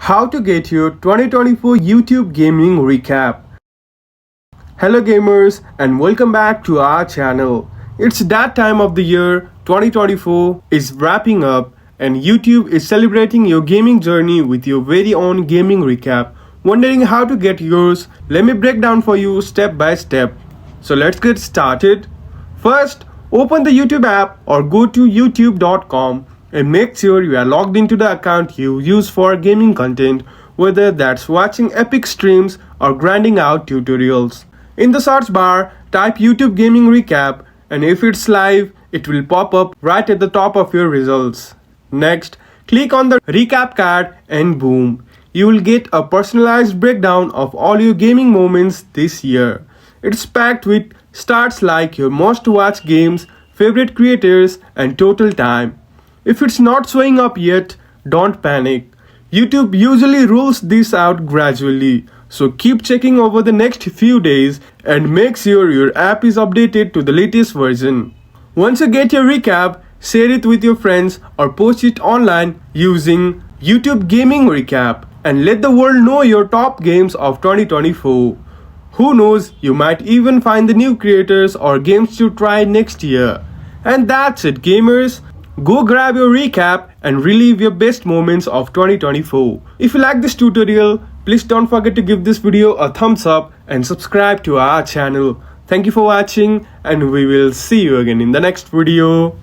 How to get your 2024 YouTube gaming recap. Hello gamers and welcome back to our channel. It's that time of the year. 2024 is wrapping up and YouTube is celebrating your gaming journey with your very own gaming recap. Wondering how to get yours? Let me break down for you step by step. So let's get started. First, open the YouTube app or go to youtube.com and make sure you are logged into the account you use for gaming content, whether that's watching epic streams or grinding out tutorials. In the search bar, type YouTube Gaming Recap, and if it's live, it will pop up right at the top of your results. Next, click on the recap card and boom, you will get a personalized breakdown of all your gaming moments this year. It's packed with stats like your most watched games, favorite creators, and total time. If it's not showing up yet, don't panic. YouTube usually rolls this out gradually, so keep checking over the next few days and make sure your app is updated to the latest version. Once you get your recap, share it with your friends or post it online using YouTube Gaming Recap and let the world know your top games of 2024. Who knows, you might even find the new creators or games to try next year. And that's it, gamers. Go grab your recap and relive your best moments of 2024. If you like this tutorial, please don't forget to give this video a thumbs up and subscribe to our channel. Thank you for watching and we will see you again in the next video.